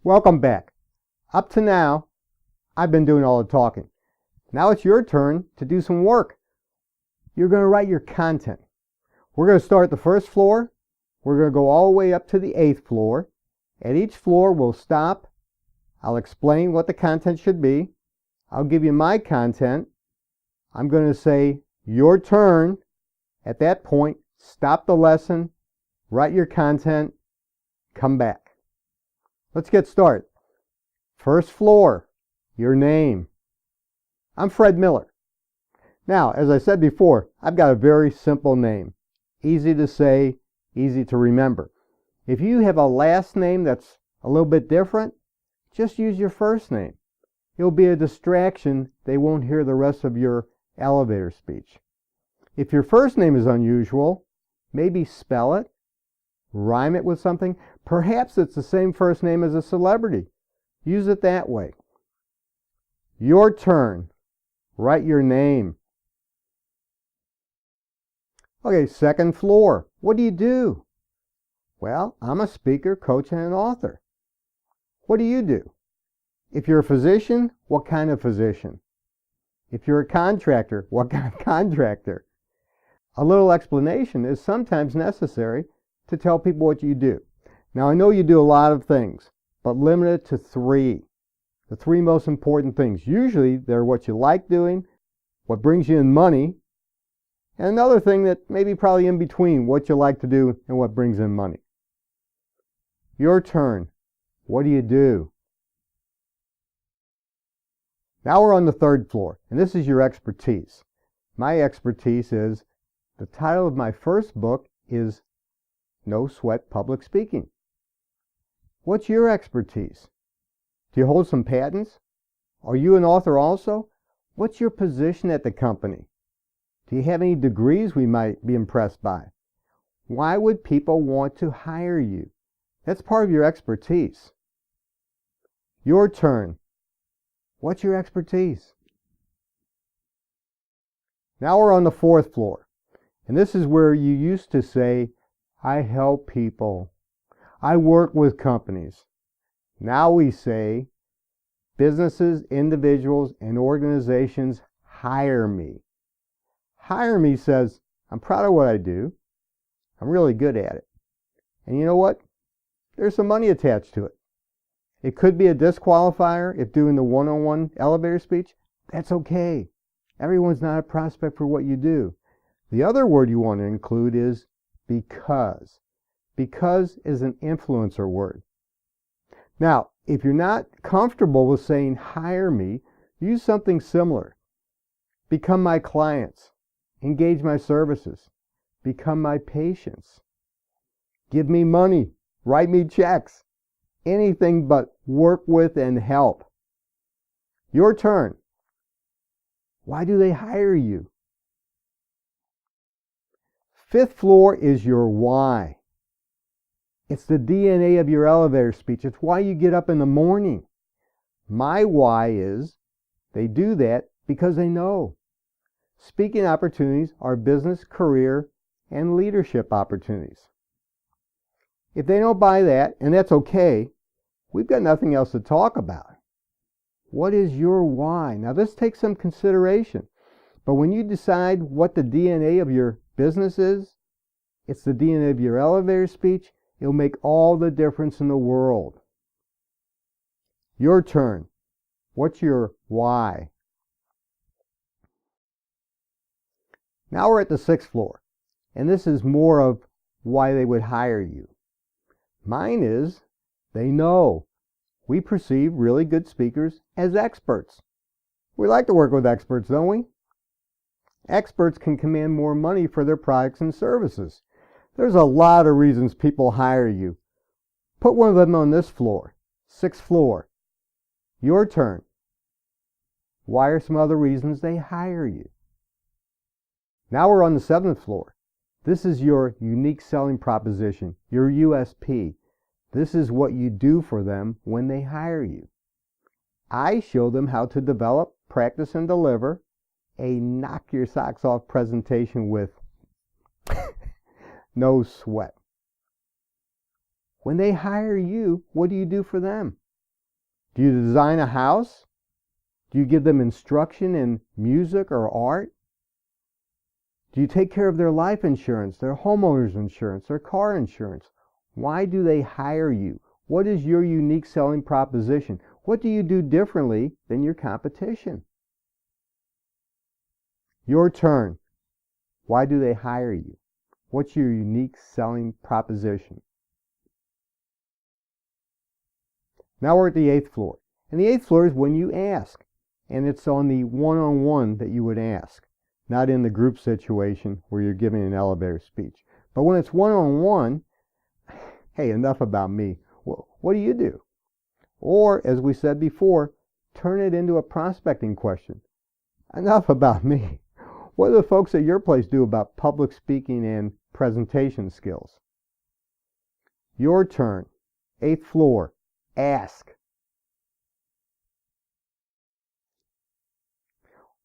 Welcome back. Up to now, I've been doing all the talking. Now it's your turn to do some work. You're going to write your content. We're going to start at the first floor. We're going to go all the way up to the 8th floor. At each floor, we'll stop. I'll explain what the content should be. I'll give you my content. I'm going to say, your turn. At that point, stop the lesson, write your content, come back. Let's get started. First floor, your name. I'm Fred Miller. Now, as I said before, I've got a very simple name. Easy to say, easy to remember. If you have a last name that's a little bit different, just use your first name. It'll be a distraction. They won't hear the rest of your elevator speech. If your first name is unusual, maybe spell it, rhyme it with something. Perhaps it's the same first name as a celebrity. Use it that way. Your turn. Write your name. Okay, second floor. What do you do? Well, I'm a speaker, coach, and an author. What do you do? If you're a physician, what kind of physician? If you're a contractor, what kind of contractor? A little explanation is sometimes necessary to tell people what you do. Now, I know you do a lot of things, but limit it to 3. The 3 most important things. Usually, they're what you like doing, what brings you in money, and another thing that may be probably in between what you like to do and what brings in money. Your turn. What do you do? Now we're on the 3rd floor, and this is your expertise. My expertise is, the title of my first book is No Sweat Public Speaking. What's your expertise? Do you hold some patents? Are you an author also? What's your position at the company? Do you have any degrees we might be impressed by? Why would people want to hire you? That's part of your expertise. Your turn. What's your expertise? Now we're on the 4th floor. And this is where you used to say, I help people. I work with companies. Now we say, businesses, individuals, and organizations hire me. Hire me says, I'm proud of what I do. I'm really good at it. And you know what? There's some money attached to it. It could be a disqualifier if doing the one-on-one elevator speech. That's okay. Everyone's not a prospect for what you do. The other word you want to include is because. Because is an influencer word. Now, if you're not comfortable with saying hire me, use something similar. Become my clients. Engage my services. Become my patients. Give me money. Write me checks. Anything but work with and help. Your turn. Why do they hire you? 5th floor is your why. It's the DNA of your elevator speech. It's why you get up in the morning. My why is they do that because they know. Speaking opportunities are business, career, and leadership opportunities. If they don't buy that, and that's okay, we've got nothing else to talk about. What is your why? Now, this takes some consideration. But when you decide what the DNA of your business is, it's the DNA of your elevator speech, it'll make all the difference in the world. Your turn. What's your why? Now we're at the 6th floor, and this is more of why they would hire you. Mine is, they know. We perceive really good speakers as experts. We like to work with experts, don't we? Experts can command more money for their products and services. There's a lot of reasons people hire you. Put one of them on this floor, 6th floor. Your turn. Why are some other reasons they hire you? Now we're on the 7th floor. This is your unique selling proposition, your USP. This is what you do for them when they hire you. I show them how to develop, practice, and deliver a knock your socks off presentation with no sweat. When they hire you, what do you do for them? Do you design a house? Do you give them instruction in music or art? Do you take care of their life insurance, their homeowner's insurance, their car insurance? Why do they hire you? What is your unique selling proposition? What do you do differently than your competition? Your turn. Why do they hire you? What's your unique selling proposition? Now we're at the 8th floor. And the 8th floor is when you ask. And it's on the one-on-one that you would ask, not in the group situation where you're giving an elevator speech. But when it's one-on-one, hey, enough about me. What do you do? Or, as we said before, turn it into a prospecting question. Enough about me. What do the folks at your place do about public speaking and presentation skills? Your turn. 8th floor. Ask.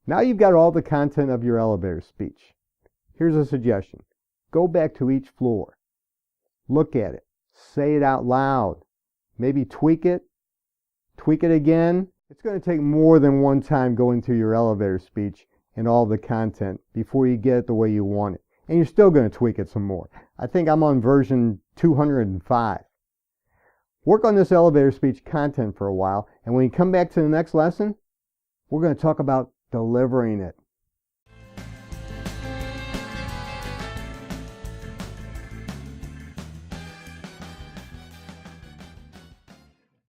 Now you've got all the content of your elevator speech. Here's a suggestion. Go back to each floor. Look at it. Say it out loud. Maybe tweak it. Tweak it again. It's going to take more than one time going through your elevator speech and all the content before you get it the way you want it. And you're still going to tweak it some more. I think I'm on version 205. Work on this elevator speech content for a while, and when you come back to the next lesson, we're going to talk about delivering it.